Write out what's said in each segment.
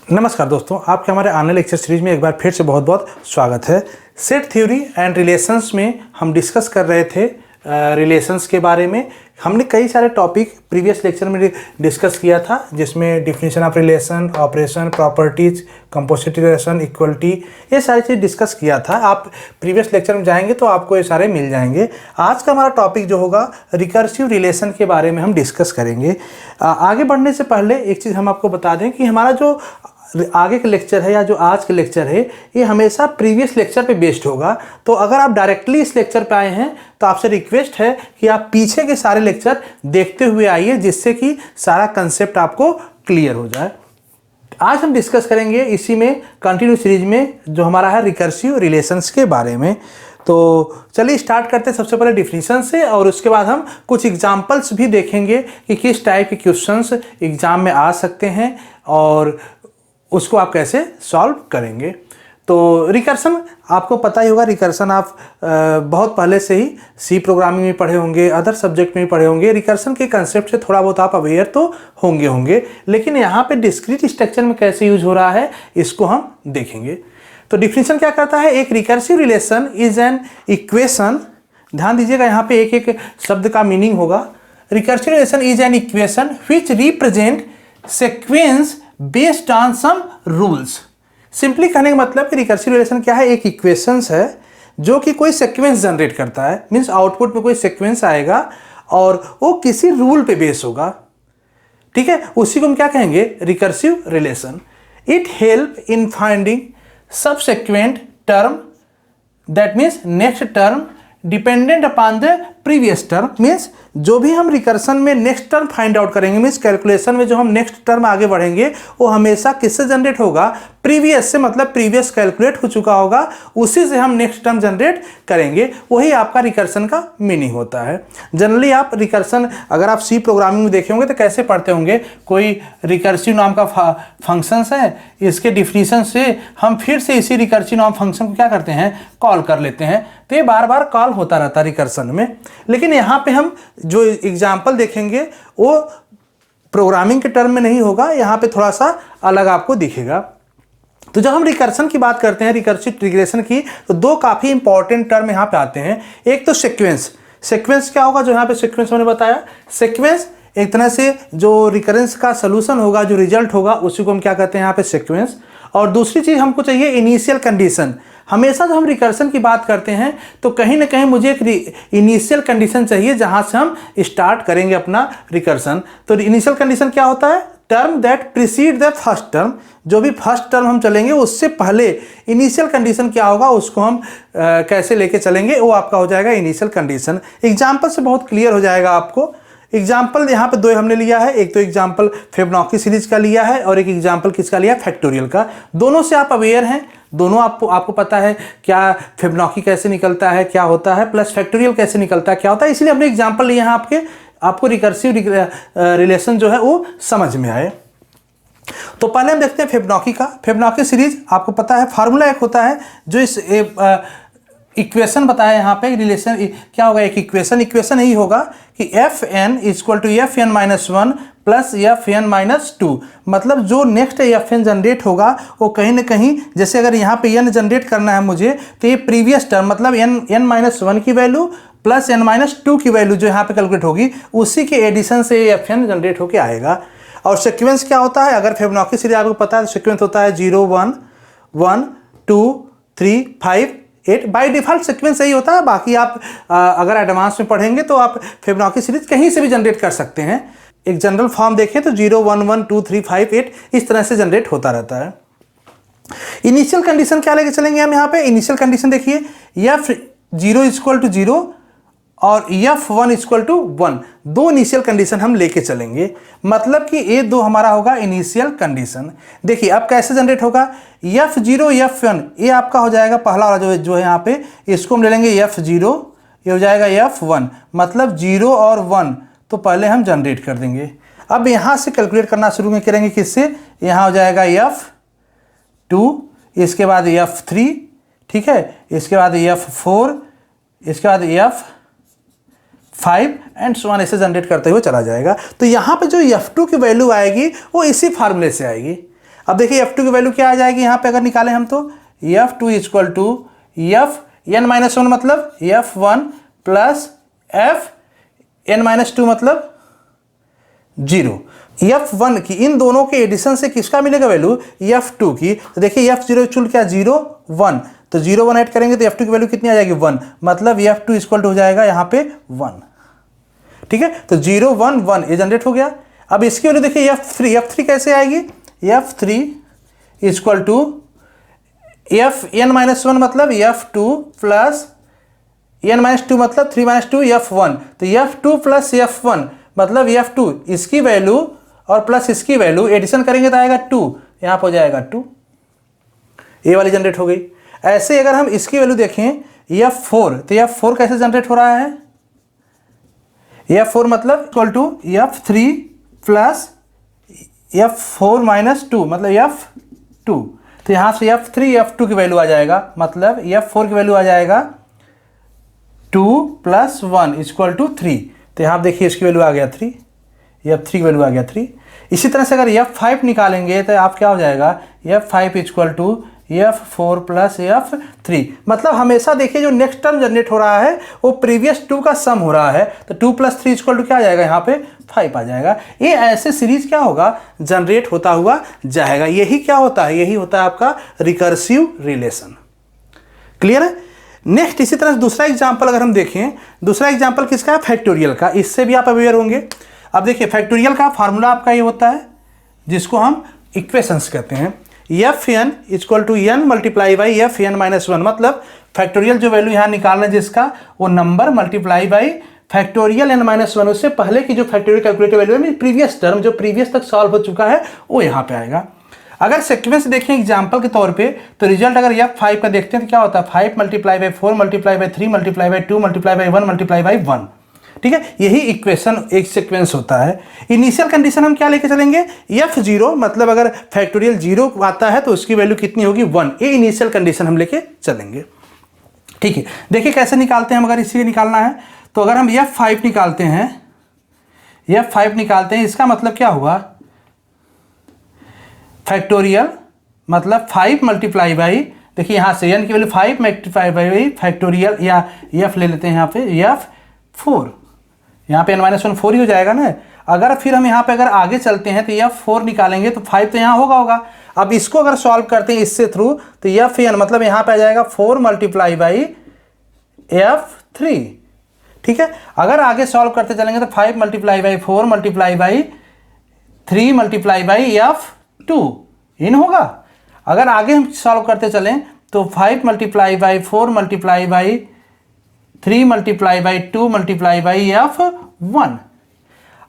नमस्कार दोस्तों, आपके हमारे ऑनलाइन लेक्चर सीरीज में एक बार फिर से बहुत बहुत स्वागत है। सेट थ्योरी एंड रिलेशंस में हम डिस्कस कर रहे थे रिलेशंस के बारे में। हमने कई सारे टॉपिक प्रीवियस लेक्चर में डिस्कस किया था, जिसमें definition of relation, operation, properties, composite relation, equality, ये सारी चीज़ डिस्कस किया था। आप प्रीवियस लेक्चर में जाएंगे तो आपको ये सारे मिल जाएंगे। आज का हमारा टॉपिक जो होगा रिकर्सिव रिलेशन के बारे में हम डिस्कस करेंगे। आगे बढ़ने से पहले एक चीज़ हम आपको बता दें कि हमारा जो आगे का लेक्चर है या जो आज का लेक्चर है ये हमेशा प्रीवियस लेक्चर पे बेस्ड होगा। तो अगर आप डायरेक्टली इस लेक्चर पे आए हैं तो आपसे रिक्वेस्ट है कि आप पीछे के सारे लेक्चर देखते हुए आइए, जिससे कि सारा कंसेप्ट आपको क्लियर हो जाए। आज हम डिस्कस करेंगे इसी में कंटिन्यू सीरीज में जो हमारा है रिकर्सिव रिलेशंस के बारे में। तो चलिए स्टार्ट करते हैं सबसे पहले डिफिनीशन से, और उसके बाद हम कुछ एग्जांपल्स भी देखेंगे कि किस टाइप के क्वेश्चंस एग्जाम में आ सकते हैं और उसको आप कैसे सॉल्व करेंगे। तो रिकर्सन आपको पता ही होगा। रिकर्सन आप बहुत पहले से ही सी प्रोग्रामिंग में पढ़े होंगे, अदर सब्जेक्ट में भी पढ़े होंगे। रिकर्सन के कंसेप्ट से थोड़ा बहुत आप अवेयर तो होंगे, लेकिन यहाँ पे डिस्क्रीट स्ट्रक्चर में कैसे यूज हो रहा है इसको हम देखेंगे। तो डिफिनीशन क्या करता है? एक recursive relation is an equation. ध्यान दीजिएगा, यहाँ पे एक एक शब्द का मीनिंग होगा। Recursive relation is an equation which represent sequence based on some rules. Simply कहने का मतलब कि रिकर्सिव रिलेशन क्या है? एक इक्वेशंस है जो कि कोई सीक्वेंस जनरेट करता है, मींस आउटपुट में कोई सीक्वेंस आएगा और वो किसी रूल पे बेस होगा। ठीक है, उसी को हम क्या कहेंगे? Recursive relation. It help in finding subsequent term, that means next term dependent upon the previous term. Means जो भी हम रिकर्सन में नेक्स्ट टर्म फाइंड आउट करेंगे, मीन्स कैलकुलेशन में जो हम नेक्स्ट टर्म आगे बढ़ेंगे वो हमेशा किससे जनरेट होगा? प्रीवियस से, मतलब प्रीवियस कैलकुलेट हो चुका होगा, उसी से हम नेक्स्ट टर्म जनरेट करेंगे। वही आपका रिकर्सन का मीनिंग होता है। जनरली आप रिकर्सन अगर आप सी प्रोग्रामिंग में देखे होंगे तो कैसे पढ़ते होंगे? कोई रिकर्सिव नाम का फंक्शंस है, इसके डिफिनीशन से हम फिर से इसी रिकर्सिव नाम फंक्शन को क्या करते हैं? कॉल कर लेते हैं। तो ये बार बार कॉल होता रहता है रिकर्सन में। लेकिन यहाँ पे हम जो एग्जाम्पल देखेंगे वो प्रोग्रामिंग के टर्म में नहीं होगा, यहाँ पे थोड़ा सा अलग आपको दिखेगा। तो जब हम रिकर्सन की बात करते हैं, रिकर्सिव रिग्रेशन की, तो दो काफ़ी इंपॉर्टेंट टर्म यहाँ पे आते हैं। एक तो सीक्वेंस। सीक्वेंस क्या होगा? जो यहाँ पे सीक्वेंस मैंने बताया, सीक्वेंस एक तरह से जो रिकरेंस का सोल्यूशन होगा, जो रिजल्ट होगा, उसी को हम क्या कहते हैं यहाँ पे? सीक्वेंस। और दूसरी चीज़ हमको चाहिए इनिशियल कंडीशन। हमेशा जब हम रिकर्सन की बात करते हैं तो कहीं ना कहीं मुझे एक इनिशियल कंडीशन चाहिए जहां से हम स्टार्ट करेंगे अपना रिकर्सन। तो इनिशियल कंडीशन क्या होता है? Term that preceded the first term. जो भी फर्स्ट टर्म हम चलेंगे उससे पहले इनिशियल कंडीशन क्या होगा उसको हम कैसे लेके चलेंगे, वो आपका हो जाएगा इनिशियल कंडीशन। एग्जाम्पल से बहुत क्लियर हो जाएगा आपको। एग्जाम्पल यहाँ पे दो हमने लिया है। एक तो एग्जाम्पल फिबोनाची सीरीज का लिया है और एक एग्जाम्पल किसका लिया? फैक्टोरियल का। दोनों से आप अवेयर हैं, दोनों आपको पता है क्या फिबोनाची कैसे निकलता है, क्या होता है, प्लस फैक्टोरियल कैसे निकलता है, क्या होता है। इसलिए हमने एग्जाम्पल लिए हैं आपको रिकर्सिव रिलेशन जो है वो समझ में आए। तो पहले हम देखते हैं फिबोनाची का। फिबोनाची सीरीज आपको पता है, फार्मूला एक होता है जो इस इक्वेशन बताया यहाँ पे। रिलेशन क्या होगा? एक इक्वेशन यही होगा कि f n equal to f n minus one plus f n minus two. मतलब जो नेक्स्ट एफ एन जनरेट होगा वो कहीं ना कहीं, जैसे अगर यहाँ पे एन जनरेट करना है मुझे, तो ये प्रीवियस टर्म मतलब एन माइनस वन की value plus n minus two की वैल्यू जो यहाँ पे कैलकुलेट होगी, उसी के एडिशन से एफ एन जनरेट होकर आएगा। और सीक्वेंस क्या होता है? अगर फिबोनाची सीरीज आपको पता है तो सीक्वेंस होता है 0 1 1 2 3 5 8। बाई डिफ़ॉल्ट सीक्वेंस यही होता है। बाकी आप अगर एडवांस में पढ़ेंगे तो आप फिबोनाची सीरीज कहीं से भी जनरेट कर सकते हैं। एक जनरल फॉर्म देखें तो 0 1 1 2 3 5 8 इस तरह से जनरेट होता रहता है। इनिशियल कंडीशन क्या लेके चलेंगे हम यहाँ पे? इनिशियल कंडीशन देखिए, एफ 0 इक्वल टू 0 और एफ 1 इक्वल टू 1। दो इनिशियल कंडीशन हम लेके चलेंगे, मतलब कि ये दो हमारा होगा इनिशियल कंडीशन। देखिए अब कैसे जनरेट होगा? एफ 0 एफ 1 ये आपका हो जाएगा पहला वाला जो है यहाँ पे, इसको हम ले लेंगे एफ 0, ये हो जाएगा एफ 1, मतलब 0 और 1 तो पहले हम जनरेट कर देंगे। अब यहाँ से कैलकुलेट करना शुरू करेंगे किससे? यहाँ हो जाएगा एफ 2, इसके बाद एफ 3, ठीक है, इसके बाद एफ 4, इसके बाद एफ 5 एंड सो ऑन ऐसे जनरेट करते हुए चला जाएगा। तो यहाँ पे जो F2 की वैल्यू आएगी वो इसी फार्मूले से आएगी। अब देखिए F2 की वैल्यू क्या आ जाएगी यहाँ पे अगर निकालें हम तो F2 इक्वल टू Fn-1 मतलब F1 प्लस Fn-2 मतलब 0। F1 की इन दोनों के एडिशन से किसका मिलेगा वैल्यू? F2 की। तो देखिए F0 इक्वल क्या 0 1, तो 0 1 ऐड करेंगे तो F2 की वैल्यू कितनी आ जाएगी 1, मतलब F2 इक्वल टू हो जाएगा यहाँ पे 1। ठीक है, तो 0 1 1 ये जनरेट हो गया। अब इसकी वैल्यू देखिए F3 कैसे आएगी? F3 इक्वल टू Fn-1 मतलब F2 प्लस n-2 मतलब 3 - 2 F1, तो F2 प्लस F1 मतलब F2 इसकी वैल्यू और प्लस इसकी वैल्यू एडिशन करेंगे तो आएगा 2, यहाँ पर हो जाएगा 2, ये वाली जनरेट हो गई। ऐसे अगर हम इसकी वैल्यू देखें F4, तो F4 कैसे जनरेट हो रहा है? F4 मतलब equal to F3 plus F4 - 2 मतलब F2, तो यहाँ से F3 F2 की वैल्यू आ जाएगा, मतलब F4 की वैल्यू आ जाएगा 2 + 1 इक्वल टू 3, तो यहाँ देखिए इसकी वैल्यू आ गया 3, F3 की वैल्यू आ गया 3। इसी तरह से अगर F5 निकालेंगे तो आप क्या हो जाएगा F5 equal to F4 plus F3, मतलब हमेशा देखिए जो नेक्स्ट टर्म जनरेट हो रहा है वो प्रीवियस 2 का सम हो रहा है, तो 2 + 3 इक्वल टू क्या आ जाएगा यहाँ पे 5 आ जाएगा। ये ऐसे सीरीज क्या होगा जनरेट होता हुआ जाएगा। यही क्या होता है? यही होता है आपका रिकर्सिव रिलेशन। क्लियर है? नेक्स्ट इसी तरह दूसरा एग्जाम्पल अगर हम देखें, दूसरा एग्जाम्पल किसका है? फैक्टोरियल का। इससे भी आप अवेयर होंगे। अब देखिए फैक्टोरियल का फार्मूला आपका ये होता है जिसको हम इक्वेशंस कहते हैं, Fn equal to n multiply by Fn-1, मतलब फैक्टोरियल जो वैल्यू यहाँ निकालना है जिसका वो number multiply by factorial n-1, उससे पहले की जो फैक्टोरियल कैलकुलेटेड वैल्यू है प्रीवियस टर्म जो प्रीवियस तक सॉल्व हो चुका है वो यहाँ पे आएगा। अगर सीक्वेंस देखें एग्जाम्पल के तौर पे तो रिजल्ट अगर F5 का देखते हैं तो क्या होता है 5 multiply by 4 multiply by 3 multiply by 2 multiply by 1 multiply by 1। ठीक है, यही इक्वेशन एक सीक्वेंस होता है। इनिशियल कंडीशन हम क्या लेके चलेंगे? F0 मतलब अगर फैक्टोरियल 0 आता है तो उसकी वैल्यू कितनी होगी 1, ये इनिशियल कंडीशन हम लेके चलेंगे। ठीक है, देखिए कैसे निकालते हैं। अगर इसी निकालना है तो अगर हम F5 निकालते हैं, F5 निकालते हैं इसका मतलब क्या हुआ फैक्टोरियल मतलब 5 मल्टीप्लाई बाई, देखिए यहाँ से n की वैल्यू 5 मल्टीप्लाई बाई फैक्टोरियल या F ले लेते हैं यहाँ पे F4, यहाँ पे n-1 4 ही हो जाएगा ना। अगर फिर हम यहाँ पे अगर आगे चलते हैं तो F4 निकालेंगे तो 5 तो यहाँ होगा। अब इसको अगर सॉल्व करते हैं इससे थ्रू तो Fn मतलब यहाँ पे आ जाएगा 4 मल्टीप्लाई बाई F3। ठीक है, अगर आगे सॉल्व करते चलेंगे तो 5 multiply by 4 multiply by 3 multiply by F2 इन होगा। अगर आगे हम सॉल्व करते चलें तो 5 multiply by 4 multiply by 3 multiply by 2 multiply by F1।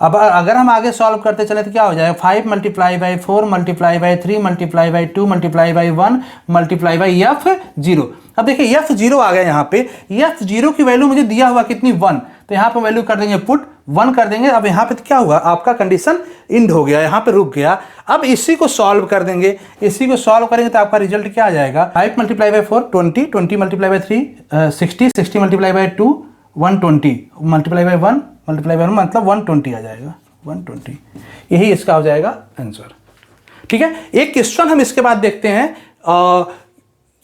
अब अगर हम आगे सॉल्व करते चले तो क्या हो जाएगा 5 multiply by 4 multiply by 3 multiply by 2 multiply by 1 multiply by F0। अब देखिए F0 आ गया यहाँ पे। F0 की वैल्यू मुझे दिया हुआ कितनी 1, तो यहाँ पे वैल्यू कर देंगे पुट 1 कर देंगे। अब यहाँ पे तो क्या हुआ आपका कंडीशन इंड हो गया, यहाँ पे रुक गया। अब इसी को सॉल्व कर देंगे, इसी को सॉल्व करेंगे तो आपका रिजल्ट क्या आ जाएगा 5 multiply by 4 20, 20 multiply by 3 60, 60 multiply by 2 120 multiply by 1 multiply by 1 मतलब 120 आ जाएगा 120। यही इसका हो जाएगा आंसर। ठीक है, एक क्वेश्चन हम इसके बाद देखते हैं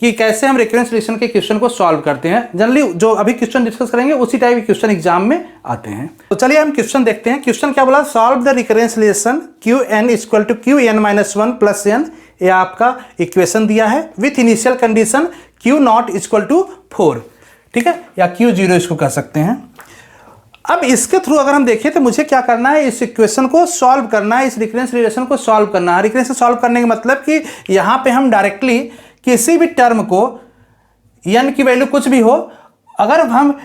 कि कैसे हम रिकरेंस रिलेशन के क्वेश्चन को सॉल्व करते हैं। जनरली जो अभी क्वेश्चन डिस्कस करेंगे उसी टाइप के क्वेश्चन एग्जाम में आते हैं। तो चलिए हम क्वेश्चन देखते हैं। क्वेश्चन क्या बोला? Solve the recurrence relation Qn equal to Qn-1 plus n। ये आपका इक्वेशन दिया है with initial condition Q0 equal to 4। ठीक है, या Q0 इसको कह सकते हैं। अब इसके थ्रू अगर हम देखें तो मुझे क्या करना है, इस इक्वेशन को सॉल्व करना है, इस रिकरेंस रिलेशन को सॉल्व करना है। रिकरेंस सॉल्व करने का मतलब कि यहाँ पे हम डायरेक्टली किसी भी टर्म को n की वैल्यू कुछ भी हो, अगर हम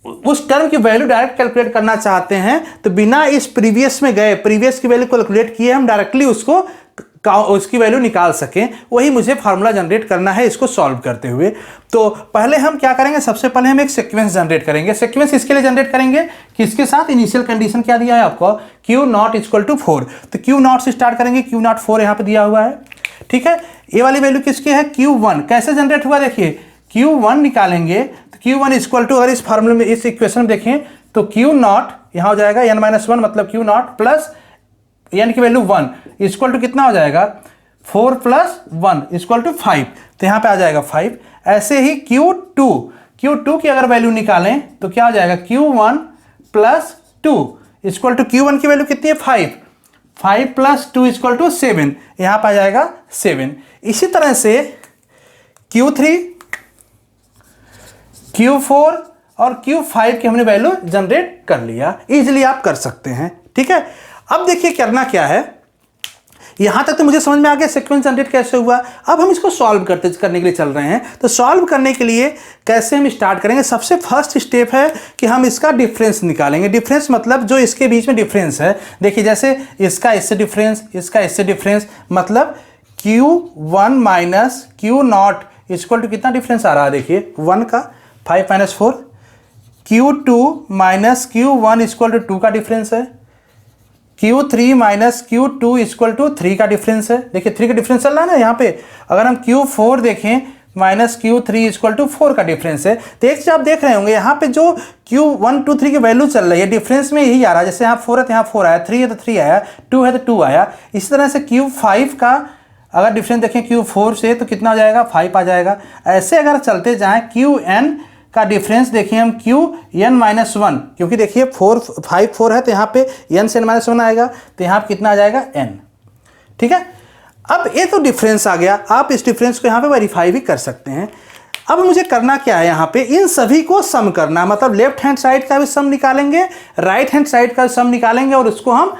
उस टर्म की वैल्यू डायरेक्ट कैलकुलेट करना चाहते हैं तो बिना इस प्रीवियस में गए, प्रीवियस की वैल्यू कैलकुलेट किए हम डायरेक्टली उसकी वैल्यू निकाल सकें, वही मुझे फार्मूला जनरेट करना है इसको सॉल्व करते हुए। तो पहले हम क्या करेंगे, सबसे पहले हम एक सीक्वेंस जनरेट करेंगे। सीक्वेंस इसके लिए जनरेट करेंगे किसके साथ? इनिशियल कंडीशन क्या दिया है आपको Q0 इक्वल टू 4, तो Q0 से स्टार्ट करेंगे। Q0 4 यहाँ पे दिया हुआ है। ठीक है, ये वाली वैल्यू किसकी है? Q1। कैसे जनरेट हुआ देखिए, Q1 निकालेंगे तो Q1 इक्वल टू, अगर इस फार्मूले में इस इक्वेशन में देखें तो Q0 यहाँ हो जाएगा n-1 मतलब Q0 प्लस n की वैल्यू 1 इक्वल टू कितना हो जाएगा 4 प्लस 1 इक्वल टू 5, तो यहाँ पे आ जाएगा 5। ऐसे ही Q2 की अगर वैल्यू निकालें तो क्या हो जाएगा, Q1 plus 2 equal to Q1 की वैल्यू कितनी है 5 प्लस 2 इक्वल टू 7, यहाँ पे आ जाएगा 7। इसी तरह से Q3, Q4 और Q5 की हमने वैल्यू जनरेट कर लिया, इजीली आप कर सकते हैं। ठीक है, अब देखिए करना क्या है, यहां तक तो मुझे समझ में आ गया सीक्वेंस जनरेट कैसे हुआ। अब हम इसको सॉल्व करने के लिए चल रहे हैं। तो सॉल्व करने के लिए कैसे हम स्टार्ट करेंगे, सबसे फर्स्ट स्टेप है कि हम इसका डिफरेंस निकालेंगे। डिफरेंस मतलब जो इसके बीच में डिफरेंस है, देखिए जैसे इसका इससे डिफरेंस, इसका इससे डिफरेंस, मतलब Q1 minus Q0 equal to कितना डिफरेंस आ रहा है, देखिए 1 का 5 minus 4, Q2 minus Q1 equal to 2 का डिफरेंस है, Q3 minus Q2 equal to 3 का डिफरेंस है। देखिए 3 का डिफरेंस चल रहा है ना यहाँ पे। अगर हम Q4 देखें माइनस Q3 इक्वल टू 4 का डिफरेंस है। तो एक चीज आप देख रहे होंगे यहाँ पे जो Q1 2 3 की वैल्यू चल रही है, डिफरेंस में यही आ रहा है। जैसे यहाँ 4 है तो यहाँ 4 आया, 3 है तो 3 आया, 2 है तो 2 आया। इसी तरह से Q5 का अगर डिफरेंस देखें Q4 से तो कितना आ जाएगा, 5 आ जाएगा। ऐसे अगर चलते जाएँ Qn का डिफरेंस देखिए हम Qn माइनस 1, क्योंकि देखिए 4 है तो यहाँ पे n से n माइनस 1 आएगा, तो यहाँ पे कितना आ जाएगा n। ठीक है, अब ये तो डिफरेंस आ गया, आप इस डिफरेंस को यहाँ पे वेरीफाई भी कर सकते हैं। अब मुझे करना क्या है, यहाँ पे इन सभी को सम करना, मतलब लेफ्ट हैंड साइड का भी सम निकालेंगे, राइट हैंड साइड का सम निकालेंगे और उसको हम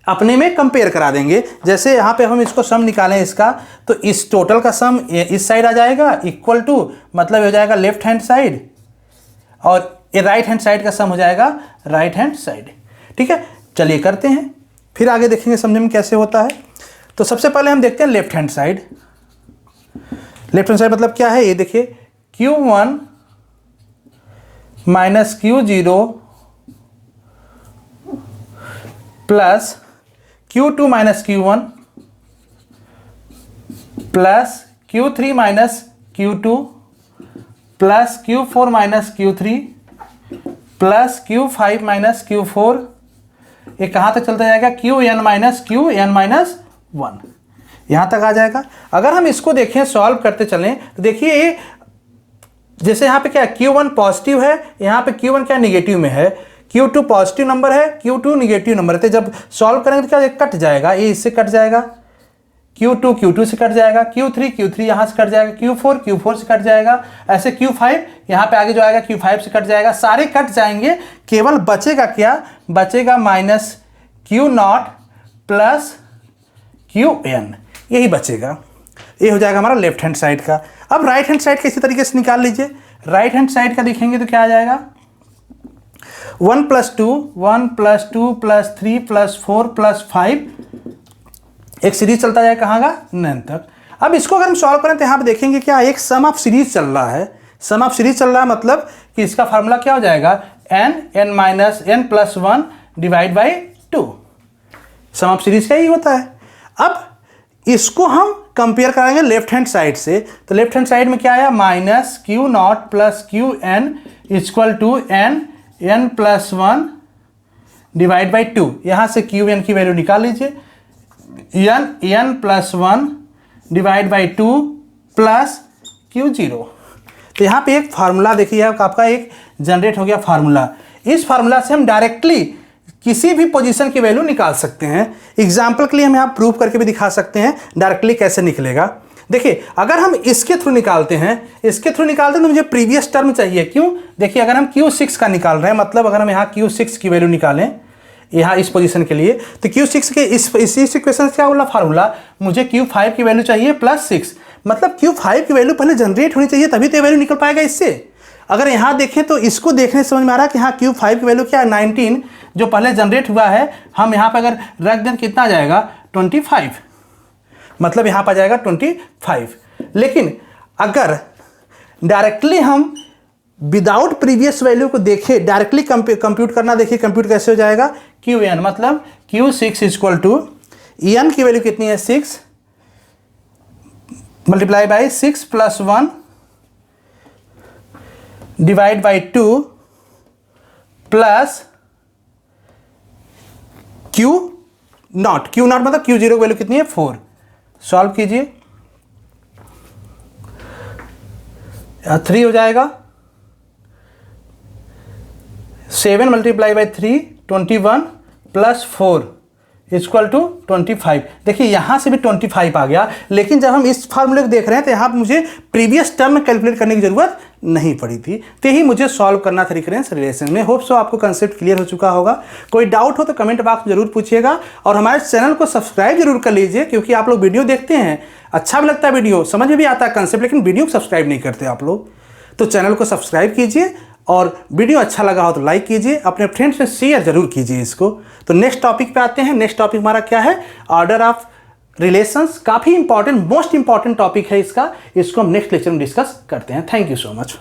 अपने में कंपेयर करा देंगे। जैसे यहाँ पे हम इसको सम निकालें इसका, तो इस टोटल का सम इस साइड आ जाएगा इक्वल टू, मतलब हो जाएगा लेफ्ट हैंड साइड, और ये राइट हैंड साइड का सम हो जाएगा राइट हैंड साइड। ठीक है, चलिए करते हैं, फिर आगे देखेंगे समझने में कैसे होता है। तो सबसे पहले हम देखते हैं left hand side. Left hand side मतलब क्या है, ये देखिए Q1 minus Q0 plus Q2 minus Q1 plus Q3 minus Q2 plus Q4 minus Q3 plus Q5 minus Q4, ये कहाँ तक चलता जाएगा, Qn माइनस 1, यहाँ तक आ जाएगा। अगर हम इसको देखें सॉल्व करते चलें तो देखिए ये जैसे यहाँ पे क्या है, Q1 पॉजिटिव है, यहाँ पे Q1 क्या निगेटिव में है, Q2 पॉजिटिव नंबर है, Q2 निगेटिव नंबर है। तो जब सॉल्व करेंगे तो क्या कट जाएगा, ये इससे कट जाएगा, Q2 से कट जाएगा, Q3 यहाँ से कट जाएगा, Q4 से कट जाएगा, ऐसे Q5 यहाँ पे आगे जो आएगा Q5 से कट जाएगा, सारे कट जाएंगे। केवल बचेगा क्या, बचेगा माइनस Q0 प्लस Qn, यही बचेगा। ये हो जाएगा हमारा लेफ्ट हैंड साइड का। अब राइट हैंड साइड का इसी तरीके से निकाल लीजिए। राइट हैंड साइड का देखेंगे तो क्या आ जाएगा, 1 प्लस 2 प्लस 3 प्लस 4 प्लस 5, एक सीरीज चलता जाए कहाँ का, 9 तक। अब इसको अगर हम सॉल्व करें तो यहाँ पे देखेंगे क्या, एक सम ऑफ सीरीज चल रहा है। सम ऑफ सीरीज चल रहा है मतलब कि इसका फार्मूला क्या हो जाएगा, n minus n plus 1 divide by 2। Sum of series का ही होता है। अब इसको हम कंपेयर कराएंगे लेफ्ट हैंड साइड से। तो लेफ्ट हैंड साइड में क्या आया, minus Q0 plus Qn equal to n plus 1 divide by 2। यहाँ से Qn की वैल्यू निकाल लीजिए, n plus 1 divide by 2 plus Q0। तो यहाँ पे एक फार्मूला देखिए आपका एक जनरेट हो गया फार्मूला। इस फार्मूला से हम डायरेक्टली किसी भी पोजीशन की वैल्यू निकाल सकते हैं। एग्जाम्पल के लिए हम यहाँ प्रूव करके भी दिखा सकते हैं डायरेक्टली कैसे निकलेगा। देखिए अगर हम इसके थ्रू निकालते हैं तो मुझे प्रीवियस टर्म चाहिए। क्यों, देखिए अगर हम Q6 का निकाल रहे हैं, मतलब अगर हम यहाँ Q6 की वैल्यू निकालें यहाँ इस पोजीशन के लिए, तो Q6 के इस इक्वेशन से क्या बोला फार्मूला, मुझे Q5 की वैल्यू चाहिए प्लस 6, मतलब Q5 की वैल्यू पहले जनरेट होनी चाहिए तभी तो ये वैल्यू निकल पाएगा इससे। अगर यहाँ देखें तो इसको देखने से समझ में आ रहा है कि हाँ Q5 की वैल्यू क्या है, 19 जो पहले जनरेट हुआ है, हम यहाँ पर अगर रख दें कितना आ जाएगा 25, मतलब यहाँ पर आ जाएगा 25। लेकिन अगर डायरेक्टली हम विदाउट प्रीवियस वैल्यू को देखें, डायरेक्टली कंप्यूट करना, देखिए कंप्यूट कैसे हो जाएगा, Qn मतलब Q6 इक्वल टू n की वैल्यू कितनी है 6 multiply by 6 plus 1 divide by 2 plus Q0 मतलब Q0 की वैल्यू कितनी है 4, सॉल्व कीजिए, 3 हो जाएगा, 7 multiply by 3 21 plus 4 equal to 25। देखिए यहाँ से भी 25 आ गया, लेकिन जब हम इस फार्मूले को देख रहे हैं तो यहाँ पर मुझे प्रीवियस टर्म में कैलकुलेट करने की जरूरत नहीं पड़ी थी, तो ही मुझे सॉल्व करना था रिकरेंस रिलेशन में। होप सो आपको कंसेप्ट क्लियर हो चुका होगा। कोई डाउट हो तो कमेंट बॉक्स में जरूर पूछिएगा, और हमारे चैनल को सब्सक्राइब जरूर कर लीजिए, क्योंकि आप लोग वीडियो देखते हैं, अच्छा भी लगता है, वीडियो समझ में भी आता है कंसेप्ट, लेकिन वीडियो को सब्सक्राइब नहीं करते आप लोग। तो चैनल को सब्सक्राइब कीजिए, और वीडियो अच्छा लगा हो तो लाइक कीजिए, अपने फ्रेंड्स में शेयर जरूर कीजिए इसको। तो नेक्स्ट टॉपिक पे आते हैं। नेक्स्ट टॉपिक हमारा क्या है? Order of relations. काफ़ी इंपॉर्टेंट, मोस्ट इंपॉर्टेंट टॉपिक है इसका। इसको हम नेक्स्ट लेक्चर में डिस्कस करते हैं। Thank you so much.